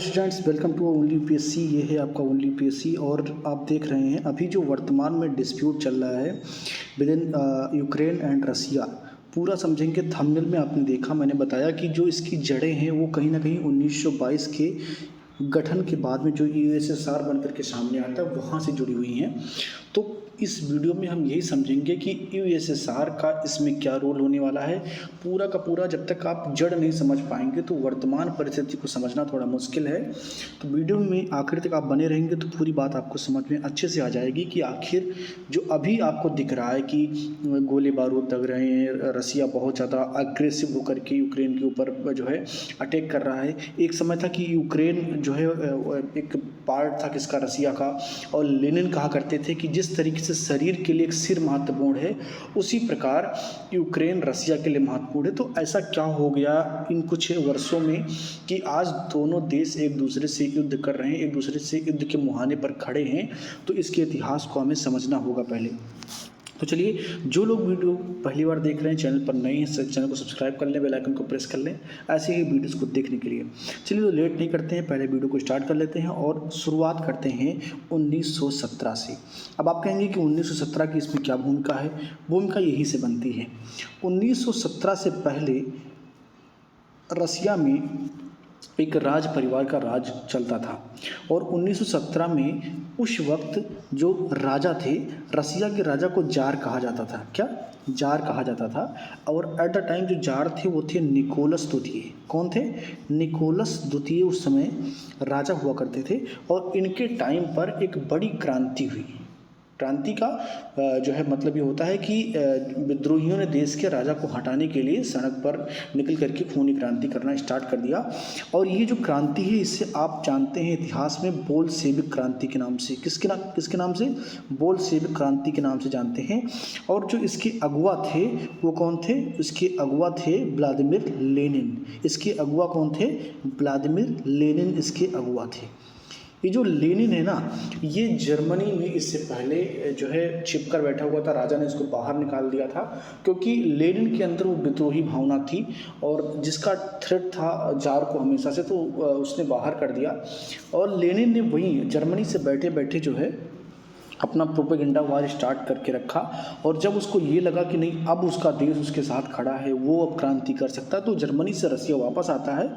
Students, welcome to only UPSC. ये है आपका ओनली यूपीएससी और आप देख रहे हैं अभी जो वर्तमान में डिस्प्यूट चल रहा है with in Ukraine and Russia. पूरा समझेंगे। थंबनेल में आपने देखा, मैंने बताया कि जो इसकी जड़ें हैं वो कहीं ना कहीं 1922 के गठन के बाद में जो यूएसएसआर बनकर के सामने आता है वहाँ से जुड़ी हुई हैं। तो इस वीडियो में हम यही समझेंगे कि यूएसएसआर का इसमें क्या रोल होने वाला है। पूरा का पूरा जब तक आप जड़ नहीं समझ पाएंगे तो वर्तमान परिस्थिति को समझना थोड़ा मुश्किल है। तो वीडियो में आखिर तक आप बने रहेंगे तो पूरी बात आपको समझ में अच्छे से आ जाएगी कि आखिर जो अभी आपको दिख रहा है कि गोले बारूद दग रहे हैं, रसिया बहुत ज़्यादा अग्रेसिव होकर के यूक्रेन के ऊपर जो है अटैक कर रहा है। एक समय था कि यूक्रेन जो है एक पार्ट था किसका, रसिया का। और लेनिन कहा करते थे कि जिस तरीके से शरीर के लिए एक सिर महत्वपूर्ण है उसी प्रकार यूक्रेन रसिया के लिए महत्वपूर्ण है। तो ऐसा क्या हो गया इन कुछ वर्षों में कि आज दोनों देश एक दूसरे से युद्ध कर रहे हैं, एक दूसरे से युद्ध के मुहाने पर खड़े हैं। तो इसके इतिहास को हमें समझना होगा पहले। तो चलिए, जो लोग वीडियो पहली बार देख रहे हैं, चैनल पर नए हैं, चैनल को सब्सक्राइब कर लें, बेल आइकन को प्रेस कर लें ऐसे ही वीडियोस को देखने के लिए। चलिए, तो लेट नहीं करते हैं, पहले वीडियो को स्टार्ट कर लेते हैं और शुरुआत करते हैं 1917 से। अब आप कहेंगे कि 1917 की इसमें क्या भूमिका है। भूमिका यही से बनती है। 1917 से पहले रसिया में एक राज परिवार का राज चलता था और 1917 में उस वक्त जो राजा थे, रसिया के राजा को जार कहा जाता था। क्या जार कहा जाता था। और एट द टाइम जो जार थे वो थे निकोलस द्वितीय। कौन थे? निकोलस द्वितीय उस समय राजा हुआ करते थे और इनके टाइम पर एक बड़ी क्रांति हुई। क्रांति का जो है मतलब ये होता है कि विद्रोहियों ने देश के राजा को हटाने के लिए सड़क पर निकल करके खूनी क्रांति करना स्टार्ट कर दिया। और ये जो क्रांति है इससे आप जानते हैं इतिहास में बोल्शेविक क्रांति के नाम से। किसके नाम से? बोल्शेविक क्रांति के नाम से जानते हैं। और जो इसके अगुआ थे वो कौन थे? इसके अगुआ थे व्लादिमीर लेनिन। इसके अगुआ कौन थे? व्लादिमीर लेनिन इसके अगुआ थे। ये जो लेनिन है ना, ये जर्मनी में इससे पहले जो है छिपकर बैठा हुआ था। राजा ने इसको बाहर निकाल दिया था क्योंकि लेनिन के अंदर वो विद्रोही भावना थी और जिसका थ्रेट था जार को हमेशा से, तो उसने बाहर कर दिया। और लेनिन ने वहीं जर्मनी से बैठे बैठे जो है अपना प्रोपेगेंडा वार स्टार्ट करके रखा। और जब उसको ये लगा कि नहीं, अब उसका देश उसके साथ खड़ा है, वो अब क्रांति कर सकता है, तो जर्मनी से रसिया वापस आता है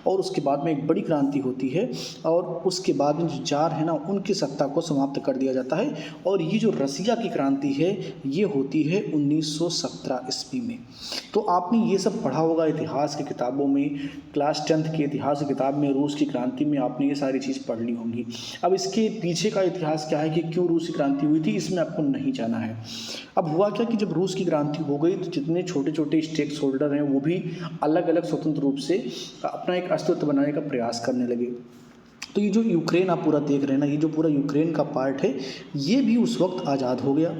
और उसके बाद में एक बड़ी क्रांति होती है। और उसके बाद में जो जार है ना, उनकी सत्ता को समाप्त कर दिया जाता है। और ये जो रसिया की क्रांति है ये होती है 1917 ईस्वी में। तो आपने ये सब पढ़ा होगा इतिहास की किताबों में, क्लास 10th की इतिहास की किताब में रूस की क्रांति में आपने ये सारी चीज़ पढ़ ली होंगी। अब इसके पीछे का इतिहास क्या है कि क्यों रूस क्रांति हुई थी, इसमें आपको नहीं जाना है। अब हुआ क्या कि जब रूस की क्रांति हो गई तो जितने छोटे छोटे स्टेक होल्डर हैं वो भी अलग अलग स्वतंत्र रूप से अपना एक अस्तित्व बनाने का प्रयास करने लगे। तो ये जो यूक्रेन आप पूरा देख रहे हैं ना, ये जो पूरा यूक्रेन का पार्ट है ये भी उस वक्त आज़ाद हो गया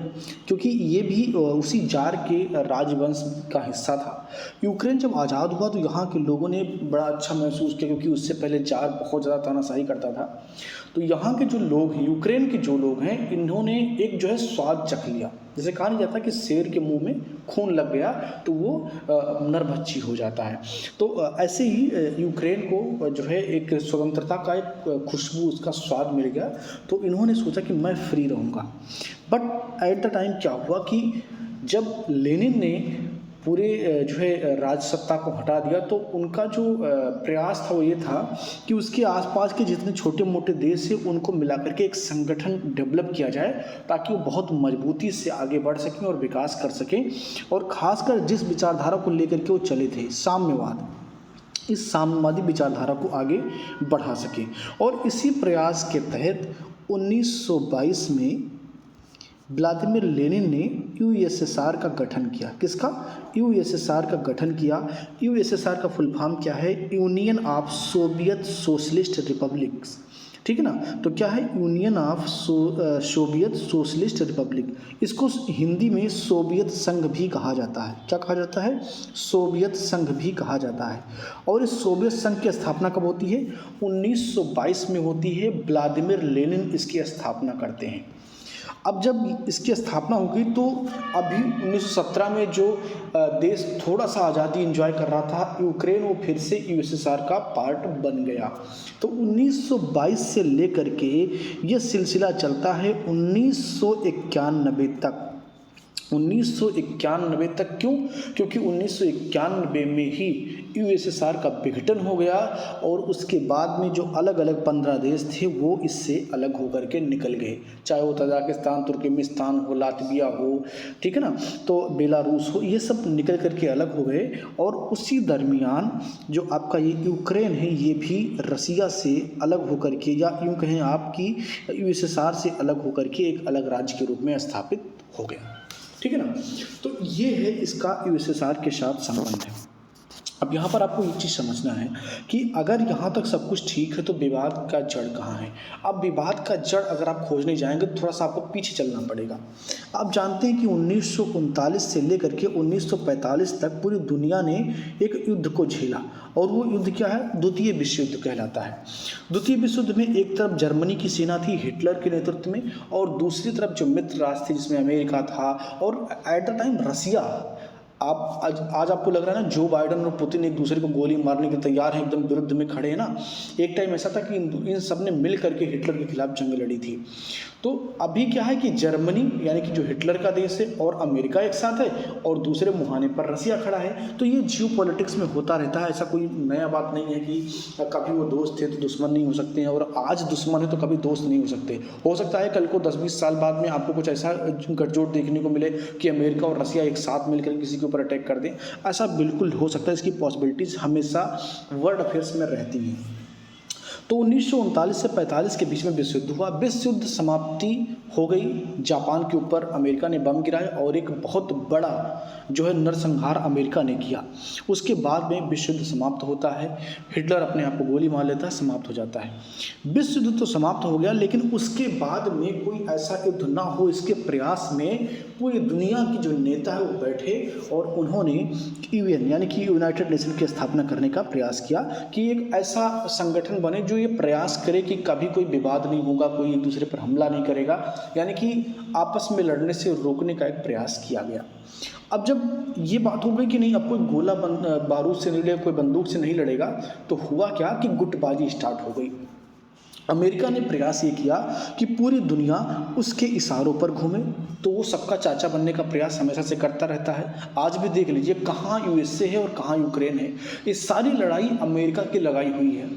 क्योंकि ये भी उसी जार के राजवंश का हिस्सा था। यूक्रेन जब आज़ाद हुआ तो यहाँ के लोगों ने बड़ा अच्छा महसूस किया क्योंकि उससे पहले जार बहुत ज़्यादा तानाशाही करता था। तो यहाँ के जो लोग हैं, यूक्रेन के जो लोग हैं, इन्होंने एक जो है स्वाद चख लिया। जैसे कहा नहीं जाता कि शेर के मुंह में खून लग गया तो वो नरभक्षी हो जाता है। तो ऐसे ही यूक्रेन को जो है एक स्वतंत्रता का एक खुशबू, उसका स्वाद मिल गया। तो इन्होंने सोचा कि मैं फ्री रहूँगा। बट एट द टाइम क्या हुआ कि जब लेनिन ने पूरे जो है राजसत्ता को हटा दिया तो उनका जो प्रयास था वो ये था कि उसके आसपास के जितने छोटे मोटे देश हैं उनको मिलाकर के एक संगठन डेवलप किया जाए ताकि वो बहुत मजबूती से आगे बढ़ सकें और विकास कर सकें। और ख़ासकर जिस विचारधारा को लेकर के वो चले थे, साम्यवाद, इस साम्यवादी विचारधारा को आगे बढ़ा सकें। और इसी प्रयास के तहत 1922 में व्लादिमीर लेनिन ने यूएसएसआर का गठन किया। किसका? यूएसएसआर का गठन किया। यूएसएसआर का फुल फॉर्म क्या है? Union of Soviet socialist republics. ठीक है ना। तो क्या है? Union of Soviet socialist Republic. इसको हिंदी में सोवियत संघ भी कहा जाता है। क्या कहा जाता है? सोवियत संघ भी कहा जाता है। और इस सोवियत संघ की स्थापना कब होती है? 1922 में होती है। व्लादिमीर लेनिन इसकी स्थापना करते हैं। अब जब इसकी स्थापना होगी तो अभी 1917 में जो देश थोड़ा सा आज़ादी एंजॉय कर रहा था यूक्रेन, वो फिर से यूएसएसआर का पार्ट बन गया। तो 1922 से लेकर के ये सिलसिला चलता है 1991 तक। 1991 तक क्यों? क्योंकि 1991 में ही यूएसएसआर का विघटन हो गया और उसके बाद में जो अलग अलग 15 देश थे वो इससे अलग होकर के निकल गए, चाहे वो तजाकिस्तान, तुर्कमेनिस्तान हो, लातविया हो, ठीक है ना, तो बेलारूस हो, ये सब निकल करके अलग हो गए। और उसी दरमियान जो आपका ये यूक्रेन है ये भी रसिया से अलग होकर के, या यूँ कहें आपकी यूएसएसआर से अलग होकर के एक अलग राज्य के रूप में स्थापित हो गया, ठीक है ना। तो ये है इसका यूएसएसआर के साथ संबंध है। अब यहाँ पर आपको एक चीज़ समझना है कि अगर यहाँ तक सब कुछ ठीक है तो विवाद का जड़ कहाँ है। अब विवाद का जड़ अगर आप खोजने जाएंगे तो थोड़ा सा आपको पीछे चलना पड़ेगा। आप जानते हैं कि 1939 से लेकर के 1945 तक पूरी दुनिया ने एक युद्ध को झेला, और वो युद्ध क्या है? द्वितीय विश्व युद्ध कहलाता है। द्वितीय विश्व युद्ध में एक तरफ जर्मनी की सेना थी हिटलर के नेतृत्व में, और दूसरी तरफ जो मित्र राष्ट्र थे जिसमें अमेरिका था, और एट द टाइम रसिया। आप आज आपको लग रहा है ना जो बाइडन और पुतिन एक दूसरे को गोली मारने के तैयार हैं, एकदम विरुद्ध में खड़े हैं ना। एक टाइम ऐसा था कि इन सब ने मिल करके हिटलर के खिलाफ जंग लड़ी थी। तो अभी क्या है कि जर्मनी यानी कि जो हिटलर का देश है और अमेरिका एक साथ है, और दूसरे मुहाने पर रसिया खड़ा है। तो ये जियो पॉलिटिक्स में होता रहता है, ऐसा कोई नया बात नहीं है कि कभी वो दोस्त थे तो दुश्मन नहीं हो सकते हैं, और आज दुश्मन है तो कभी दोस्त नहीं हो सकते। हो सकता है कल को 10-20 साल बाद में आपको कुछ ऐसा गठजोड़ देखने को मिले कि अमेरिका और रसिया एक साथ मिलकर किसी के ऊपर अटैक कर दें। ऐसा बिल्कुल हो सकता है, इसकी पॉसिबिलिटीज हमेशा वर्ल्ड अफेयर्स में रहती हैं। तो 1939 से 45 के बीच में विश्व युद्ध हुआ। विश्व युद्ध समाप्ति हो गई, जापान के ऊपर अमेरिका ने बम गिराए और एक बहुत बड़ा जो है नरसंहार अमेरिका ने किया। उसके बाद में विश्व युद्ध समाप्त होता है, हिटलर अपने आप को गोली मार लेता है, समाप्त हो जाता है। विश्व युद्ध तो समाप्त हो गया, लेकिन उसके बाद में कोई ऐसा युद्ध ना हो इसके प्रयास में पूरी दुनिया की जो नेता है वो बैठे और उन्होंने यूएन यानी कि यूनाइटेड नेशन की स्थापना करने का प्रयास किया कि एक ऐसा संगठन बने जो ये प्रयास करे कि कभी कोई विवाद नहीं होगा, कोई एक दूसरे पर हमला नहीं करेगा, यानी कि आपस में लड़ने से रोकने का एक प्रयास किया गया। अब जब ये बात हो गई कि नहीं अब कोई गोला बारूद से नहीं लड़ेगा, कोई बंदूक से नहीं लड़ेगा, तो हुआ क्या कि गुटबाजी स्टार्ट हो गई। अमेरिका ने प्रयास ये किया कि पूरी दुनिया उसके इशारों पर घूमे, तो वो सबका चाचा बनने का प्रयास हमेशा से करता रहता है। आज भी देख लीजिए कहाँ यूएसए है और कहाँ यूक्रेन है। ये सारी लड़ाई अमेरिका की लगाई हुई है।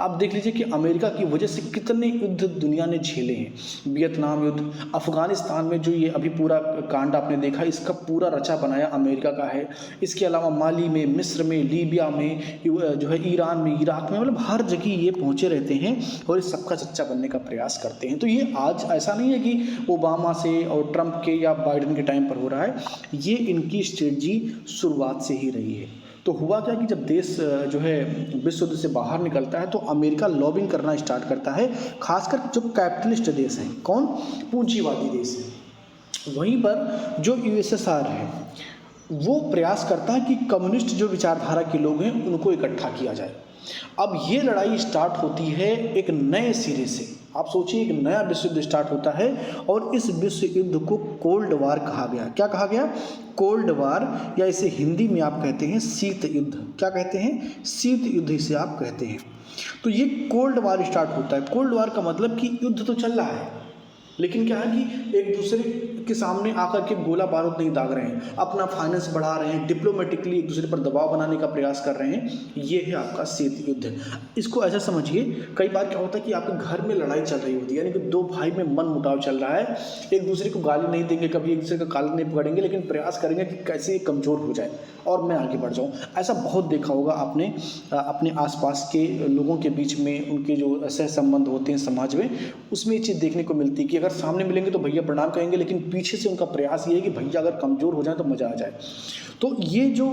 आप देख लीजिए कि अमेरिका की वजह से कितने युद्ध दुनिया ने झेले हैं। वियतनाम युद्ध, अफगानिस्तान में जो ये अभी पूरा कांड आपने देखा, इसका पूरा रचा बनाया अमेरिका का है। इसके अलावा माली में, मिस्र में, लीबिया में, जो है ईरान में, इराक में, मतलब हर जगह ये पहुँचे रहते हैं और सबका चच्चा बनने का प्रयास करते हैं। तो ये आज ऐसा नहीं है कि ओबामा से और ट्रंप के या बाइडेन के टाइम पर हो रहा है, ये इनकी स्ट्रेटजी शुरुआत से ही रही है। तो हुआ क्या कि जब देश जो है विश्व युद्ध से बाहर निकलता है तो अमेरिका लॉबिंग करना स्टार्ट करता है, खासकर जो कैपिटलिस्ट देश हैं, कौन, पूंजीवादी देश है। वहीं पर जो यूएसएसआर है वो प्रयास करता है कि कम्युनिस्ट जो विचारधारा के लोग हैं उनको इकट्ठा किया जाए। अब ये लड़ाई स्टार्ट होती है एक नए सिरे से। आप सोचिए एक नया विश्व युद्ध स्टार्ट होता है और इस विश्व युद्ध को कोल्ड वार कहा गया। क्या कहा गया? कोल्ड वार, या इसे हिंदी में आप कहते हैं शीत युद्ध। क्या कहते हैं? शीत युद्ध इसे आप कहते हैं। तो ये कोल्ड वार स्टार्ट होता है। कोल्ड वार का मतलब कि युद्ध तो चल रहा है, लेकिन क्या है कि एक दूसरे के सामने आकर के गोला बारूद नहीं दाग रहे हैं, अपना फाइनेंस बढ़ा रहे हैं, डिप्लोमेटिकली एक दूसरे पर दबाव बनाने का प्रयास कर रहे हैं। ये है आपका शीत युद्ध। इसको ऐसा समझिए, कई बार क्या होता है कि आपके घर में लड़ाई चल रही होती है, यानी कि दो भाई में मन मुटाव चल रहा है, एक दूसरे को गाली नहीं देंगे, कभी एक दूसरे का काल नहीं पकड़ेंगे, लेकिन प्रयास करेंगे कि कैसे कमज़ोर हो जाए और मैं आगे बढ़ जाऊँ। ऐसा बहुत देखा होगा आपने अपने आसपास के लोगों के बीच में, उनके जो सह संबंध होते हैं समाज में, उसमें ये चीज़ देखने को मिलती है कि अगर सामने मिलेंगे तो भैया प्रणाम कहेंगे, लेकिन पीछे से उनका प्रयास ये है कि भैया अगर कमज़ोर हो जाए तो मज़ा आ जाए। तो ये जो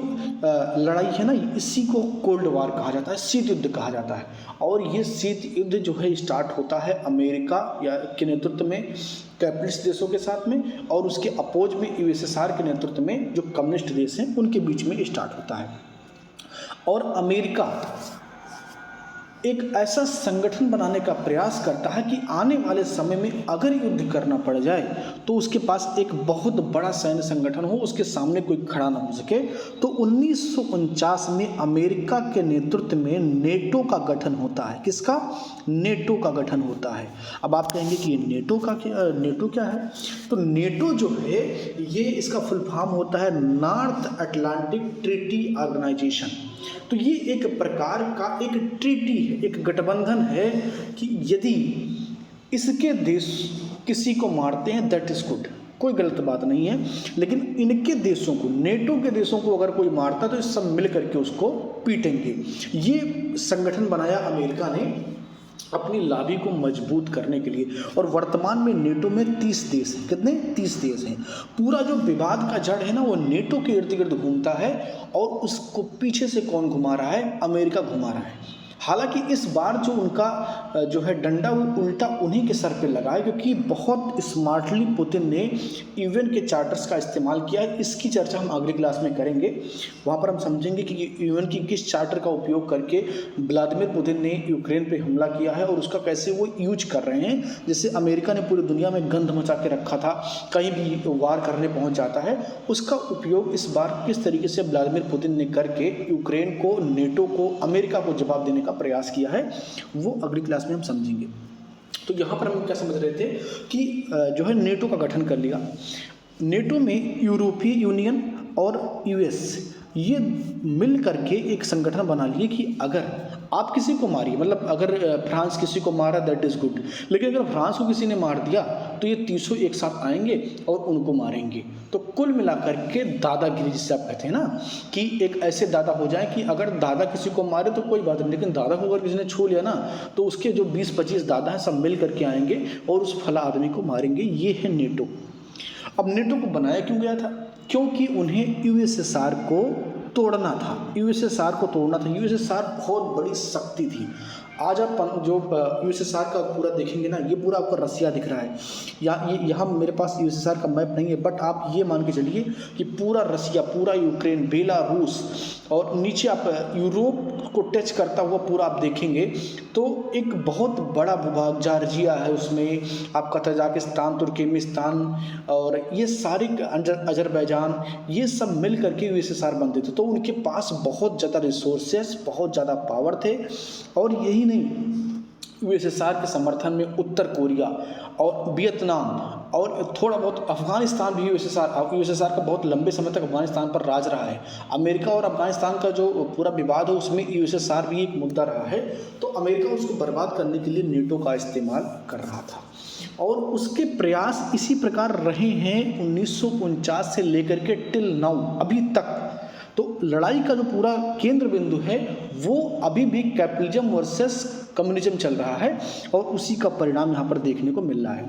लड़ाई है ना, इसी को कोल्ड वार कहा जाता है, शीत युद्ध कहा जाता है। और ये शीत युद्ध जो है स्टार्ट होता है अमेरिका या के नेतृत्व में कैपिटलिस्ट देशों के साथ में, और उसके अपोज में यूएसएसआर के नेतृत्व में जो कम्युनिस्ट देश हैं उनके बीच में स्टार्ट होता है। और अमेरिका एक ऐसा संगठन बनाने का प्रयास करता है कि आने वाले समय में अगर युद्ध करना पड़ जाए तो उसके पास एक बहुत बड़ा सैन्य संगठन हो, उसके सामने कोई खड़ा ना हो सके। तो 1949 में अमेरिका के नेतृत्व में नेटो का गठन होता है। किसका? नेटो का गठन होता है। अब आप कहेंगे कि ये नेटो क्या है? तो नेटो जो है ये इसका फुल फॉर्म होता है नॉर्थ अटलांटिक ट्रीटी ऑर्गेनाइजेशन। तो ये एक प्रकार का एक ट्रीटी है, एक गठबंधन है कि यदि इसके देश किसी को मारते हैं दैट इज गुड, कोई गलत बात नहीं है, लेकिन इनके देशों को, नेटो के देशों को अगर कोई मारता है तो सब मिल करके उसको पीटेंगे। ये संगठन बनाया अमेरिका ने अपनी लॉबी को मजबूत करने के लिए। और वर्तमान में नेटो में 30 देश हैं। कितने? 30 देश हैं। पूरा जो विवाद का जड़ है ना वो नेटो के इर्द गिर्द घूमता है, और उसको पीछे से कौन घुमा रहा है? अमेरिका घुमा रहा है। हालांकि इस बार जो उनका जो है डंडा वो उल्टा उन्हीं के सर पे लगा है, क्योंकि बहुत स्मार्टली पुतिन ने यूएन के चार्टर्स का इस्तेमाल किया है। इसकी चर्चा हम अगली क्लास में करेंगे। वहाँ पर हम समझेंगे कि यूएन की किस चार्टर का उपयोग करके व्लादिमीर पुतिन ने यूक्रेन पे हमला किया है और उसका कैसे वो यूज कर रहे हैं। जैसे अमेरिका ने पूरी दुनिया में गंध मचा के रखा था, कहीं भी वार करने पहुँच जाता है, उसका उपयोग इस बार किस तरीके से व्लादिमीर पुतिन ने करके यूक्रेन को, नेटो को, अमेरिका को जवाब देने का प्रयास किया है, वो अगली क्लास में हम समझेंगे। तो यहाँ पर हम क्या समझ रहे थे कि जो है नेटो का गठन कर लिया। नेटो में यूरोपीय यूनियन और यूएस ये मिल करके एक संगठन बना लिए कि अगर आप किसी को मारिए, मतलब अगर फ्रांस किसी को मारा दैट इज़ गुड, लेकिन अगर फ्रांस को किसी ने मार दिया तो ये तीसों एक साथ आएंगे और उनको मारेंगे। तो कुल मिलाकर के दादागिरी, जिससे आप कहते हैं ना कि एक ऐसे दादा हो जाए कि अगर दादा किसी को मारे तो कोई बात नहीं, लेकिन दादा को अगर किसी ने छू लिया ना तो उसके जो 20-25 दादा हैं सब मिल करके आएंगे और उस फला आदमी को मारेंगे। ये है नेटो। अब नेटो को बनाया क्यों गया था? क्योंकि उन्हें यूएसएसआर को तोड़ना था। यूएसएसआर को तोड़ना था। यूएसएसआर बहुत बड़ी शक्ति थी। आज आप जो यूएसएसआर का पूरा देखेंगे ना, ये पूरा आपको रसिया दिख रहा है। यहाँ मेरे पास यूएसएसआर का मैप नहीं है, बट आप ये मान के चलिए कि पूरा रसिया, पूरा यूक्रेन, बेलारूस और नीचे आप यूरोप को टच करता हुआ पूरा आप देखेंगे तो एक बहुत बड़ा भूभाग जॉर्जिया है, उसमें आपका तजाकिस्तान, तुर्कमेनिस्तान और ये सारे अजरबैजान, ये सब मिल करके यूएसएसआर बनते थे। तो उनके पास बहुत ज़्यादा रिसोर्सेस, बहुत ज़्यादा पावर थे। और यही नहीं, यूएसएसआर के समर्थन में उत्तर कोरिया और वियतनाम और थोड़ा बहुत अफगानिस्तान भी यूएसएसआर का बहुत लंबे समय तक अफगानिस्तान पर राज रहा है। अमेरिका और अफगानिस्तान का जो पूरा विवाद है उसमें यूएसएसआर भी एक मुद्दा रहा है। तो अमेरिका उसको बर्बाद करने के लिए नेटो का इस्तेमाल कर रहा था और उसके प्रयास इसी प्रकार रहे हैं 1949 से लेकर के टिल नाउ, अभी तक। तो लड़ाई का जो पूरा केंद्र बिंदु है वो अभी भी कैपिटलिज्म वर्सेस कम्युनिज्म चल रहा है और उसी का परिणाम यहाँ पर देखने को मिल रहा है।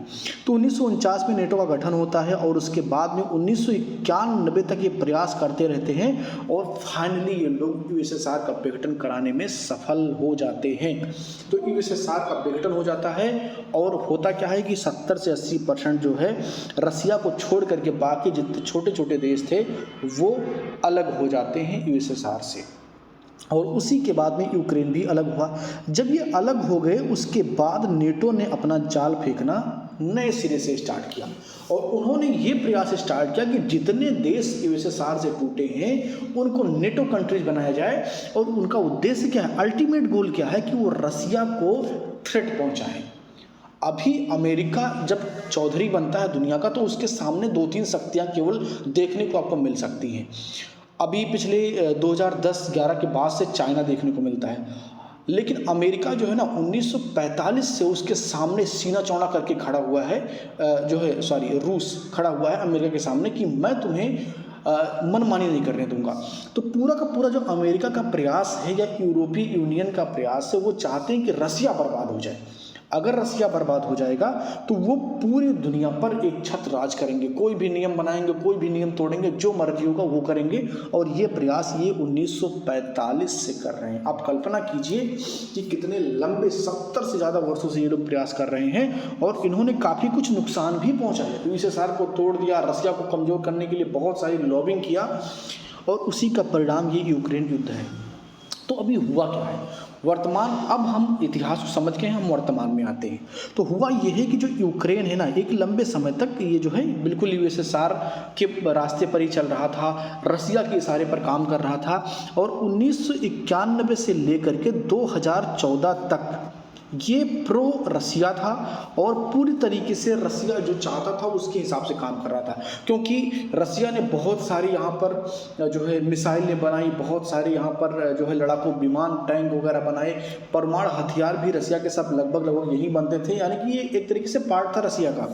तो 1949 में नेटो का गठन होता है और उसके बाद में 1991 तक ये प्रयास करते रहते हैं और फाइनली ये लोग यूएसएसआर का विघटन कराने में सफल हो जाते हैं। तो यूएसएसआर का विघटन हो जाता है और होता क्या है कि 70 से 80% जो है रसिया को छोड़ करके बाकी जितने छोटे छोटे देश थे वो अलग हो जाते हैं यूएसएसआर से। और उसी के बाद में यूक्रेन भी अलग हुआ। जब ये अलग हो गए उसके बाद नेटो ने अपना जाल फेंकना नए सिरे से स्टार्ट किया और उन्होंने ये प्रयास स्टार्ट किया कि जितने देश यूएसएसआर से टूटे हैं उनको नेटो कंट्रीज बनाया जाए। और उनका उद्देश्य क्या है, अल्टीमेट गोल क्या है कि वो रसिया को थ्रेट पहुंचाएं। अभी अमेरिका जब चौधरी बनता है दुनिया का तो उसके सामने 2-3 शक्तियाँ केवल देखने को आपको मिल सकती हैं। अभी पिछले 2010-11 के बाद से चाइना देखने को मिलता है, लेकिन अमेरिका जो है ना 1945 से उसके सामने सीना चौड़ा करके खड़ा हुआ है, रूस खड़ा हुआ है अमेरिका के सामने कि मैं तुम्हें मनमानी नहीं करने दूंगा। तो पूरा का पूरा जो अमेरिका का प्रयास है या यूरोपीय यूनियन का प्रयास है वो चाहते हैं कि रसिया बर्बाद हो जाए। अगर रसिया बर्बाद हो जाएगा तो वो पूरी दुनिया पर एक छत्र राज करेंगे, कोई भी नियम बनाएंगे, कोई भी नियम तोड़ेंगे, जो मर्जी होगा वो करेंगे। और ये प्रयास ये 1945 से कर रहे हैं। आप कल्पना कीजिए कि कितने लंबे 70 से ज़्यादा वर्षों से ये लोग प्रयास कर रहे हैं और इन्होंने काफ़ी कुछ नुकसान भी पहुँचाया। यूएसएसआर को तोड़ दिया, रसिया को कमज़ोर करने के लिए बहुत सारी लॉबिंग किया और उसी का परिणाम ये यूक्रेन युद्ध है। तो अभी हुआ क्या है, वर्तमान, अब हम इतिहास को समझ के हम वर्तमान में आते हैं। तो हुआ ये है कि जो यूक्रेन है ना, एक लंबे समय तक ये जो है बिल्कुल यूएसएसआर के रास्ते पर ही चल रहा था, रसिया के इशारे पर काम कर रहा था। और 1991 से लेकर के 2014 तक ये प्रो रसिया था और पूरी तरीके से रसिया जो चाहता था उसके हिसाब से काम कर रहा था, क्योंकि रसिया ने बहुत सारी यहाँ पर जो है मिसाइलें बनाई, बहुत सारे यहाँ पर जो है लड़ाकू विमान, टैंक वगैरह बनाए, परमाणु हथियार भी रसिया के सब लगभग यही बनते थे, यानी कि ये एक तरीके से पार्ट था रसिया का।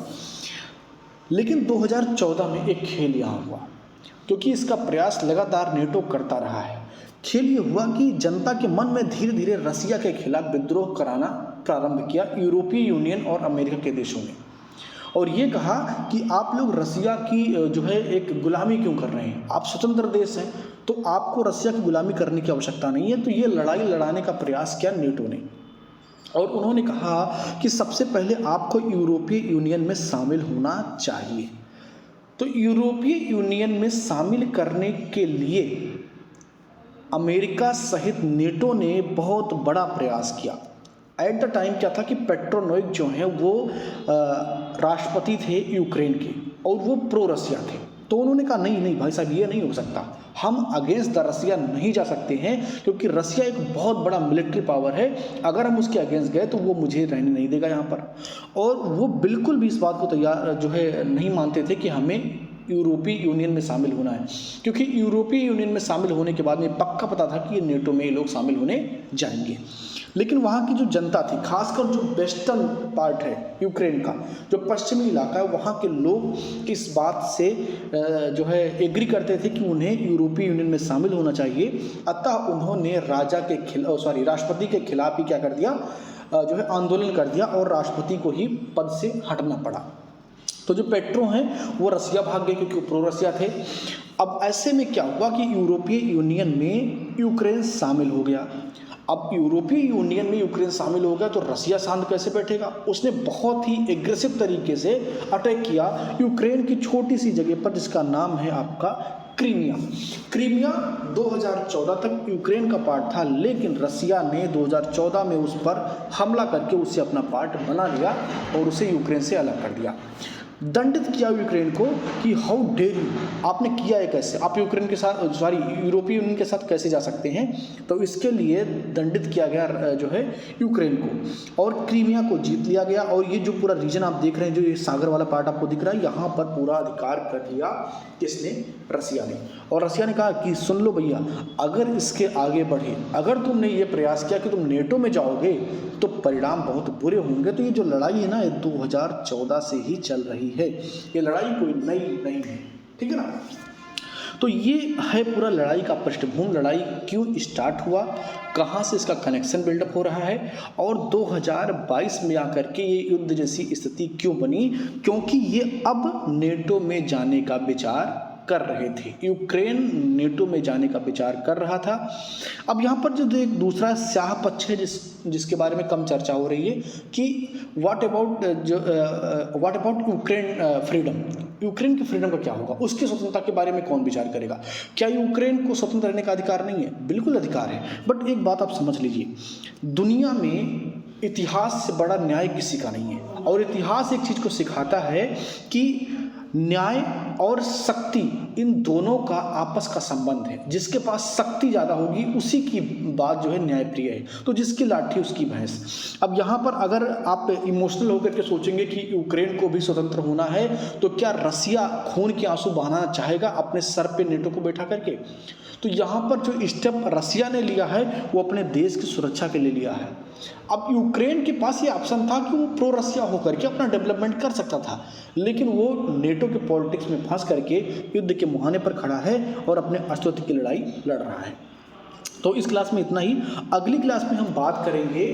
लेकिन 2014 में एक खेल यहाँ हुआ, क्योंकि इसका प्रयास लगातार नेटो करता रहा है। खेल ये हुआ कि जनता के मन में धीरे धीरे रसिया के खिलाफ विद्रोह कराना प्रारंभ किया यूरोपीय यूनियन और अमेरिका के देशों ने, और ये कहा कि आप लोग रसिया की जो है एक गुलामी क्यों कर रहे हैं, आप स्वतंत्र देश हैं तो आपको रसिया की गुलामी करने की आवश्यकता नहीं है। तो ये लड़ाई लड़ाने का प्रयास किया नेटो ने, और उन्होंने कहा कि सबसे पहले आपको यूरोपीय यूनियन में शामिल होना चाहिए। तो यूरोपीय यूनियन में शामिल करने के लिए अमेरिका सहित नेटो ने बहुत बड़ा प्रयास किया। एट द टाइम क्या था कि पेट्रोनोइक जो हैं वो राष्ट्रपति थे यूक्रेन के और वो प्रो रसिया थे। तो उन्होंने कहा नहीं भाई साहब, ये नहीं हो सकता, हम अगेंस्ट द रसिया नहीं जा सकते हैं, क्योंकि रसिया एक बहुत बड़ा मिलिट्री पावर है, अगर हम उसके अगेंस्ट गए तो वो मुझे रहने नहीं देगा यहाँ पर। और वो बिल्कुल भी इस बात को तैयार जो है नहीं मानते थे कि हमें यूरोपीय यूनियन में शामिल होना है, क्योंकि यूरोपीय यूनियन में शामिल होने के बाद में पक्का पता था कि ये नेटो में ये लोग शामिल होने जाएंगे। लेकिन वहाँ की जो जनता थी, खासकर जो वेस्टर्न पार्ट है यूक्रेन का, जो पश्चिमी इलाका है, वहाँ के लोग इस बात से जो है एग्री करते थे कि उन्हें यूरोपीय यूनियन में शामिल होना चाहिए। अतः उन्होंने राष्ट्रपति के खिलाफ ही क्या कर दिया, जो है आंदोलन कर दिया और राष्ट्रपति को ही पद से हटना पड़ा। तो जो पेट्रो हैं वो रसिया भाग गए, क्योंकि प्रो रसिया थे। अब ऐसे में क्या हुआ कि यूरोपीय यूनियन में यूक्रेन शामिल हो गया। अब यूरोपीय यूनियन में यूक्रेन शामिल हो गया तो रसिया शांत कैसे बैठेगा, उसने बहुत ही एग्रेसिव तरीके से अटैक किया यूक्रेन की छोटी सी जगह पर, जिसका नाम है आपका क्रीमिया। क्रीमिया 2014 तक यूक्रेन का पार्ट था, लेकिन रसिया ने 2014 में उस पर हमला करके उसे अपना पार्ट बना लिया और उसे यूक्रेन से अलग कर दिया। दंडित किया यूक्रेन को कि हाउ डेयर यू, आपने किया है कैसे, आप यूक्रेन के साथ यूरोपीय यूनियन के साथ कैसे जा सकते हैं। तो इसके लिए दंडित किया गया जो है यूक्रेन को, और क्रीमिया को जीत लिया गया। और ये जो पूरा रीजन आप देख रहे हैं, जो ये सागर वाला पार्ट आपको दिख रहा है, यहाँ पर पूरा अधिकार कर लिया किसने, रसिया ने। और रसिया ने कहा कि सुन लो भैया, अगर इसके आगे बढ़े, अगर तुमने ये प्रयास किया कि तुम नेटो में जाओगे तो परिणाम बहुत बुरे होंगे। तो ये जो लड़ाई है ना, ये 2014 से ही चल रही है, ये लड़ाई कोई नई नहीं है, ठीक है ना। तो ये है पूरा लड़ाई का पृष्ठभूमि, लड़ाई क्यों स्टार्ट हुआ, कहाँ से इसका कनेक्शन बिल्डअप हो रहा है, और 2022 में आकर के ये युद्ध जैसी स्थिति क्यों बनी, क्योंकि ये अब नेटो में जाने का विचार कर रहे थे। यूक्रेन नेटो में जाने का विचार कर रहा था। अब यहाँ पर जो एक दूसरा स्याह पक्ष है जिसके बारे में कम चर्चा हो रही है कि what about Ukraine freedom, Ukraine की फ्रीडम का क्या होगा, उसकी स्वतंत्रता के बारे में कौन विचार करेगा। क्या यूक्रेन को स्वतंत्र रहने का अधिकार नहीं है? बिल्कुल अधिकार है। बट एक बात आप समझ लीजिए, दुनिया में इतिहास से बड़ा न्याय किसी का नहीं है, और इतिहास एक चीज़ को सिखाता है कि न्याय और शक्ति, इन दोनों का आपस का संबंध है। जिसके पास शक्ति ज़्यादा होगी उसी की बात जो है न्यायप्रिय है, तो जिसकी लाठी उसकी भैंस। अब यहाँ पर अगर आप इमोशनल होकर के सोचेंगे कि यूक्रेन को भी स्वतंत्र होना है, तो क्या रसिया खून के आंसू बहाना चाहेगा अपने सर पे नेटो को बैठा करके? तो यहाँ पर जो स्टेप रसिया ने लिया है वो अपने देश की सुरक्षा के लिए लिया है। अब यूक्रेन के पास ये ऑप्शन था कि वो प्रो रसिया होकर के अपना डेवलपमेंट कर सकता था, लेकिन वो नेटो के पॉलिटिक्स में फंस करके युद्ध के मुहाने पर खड़ा है और अपने अस्तित्व की लड़ाई लड़ रहा है। तो इस क्लास में इतना ही। अगली क्लास में हम बात करेंगे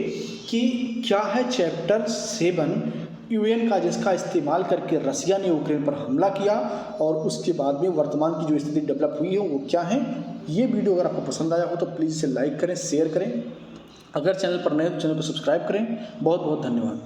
कि क्या है चैप्टर 7 यूएन का, जिसका इस्तेमाल करके रसिया ने यूक्रेन पर हमला किया, और उसके बाद में वर्तमान की जो स्थिति डेवलप हुई है वो क्या है। ये वीडियो अगर आपको पसंद आया हो तो प्लीज़ इसे लाइक करें, शेयर करें। अगर चैनल पर नए तो चैनल को सब्सक्राइब करें। बहुत बहुत धन्यवाद।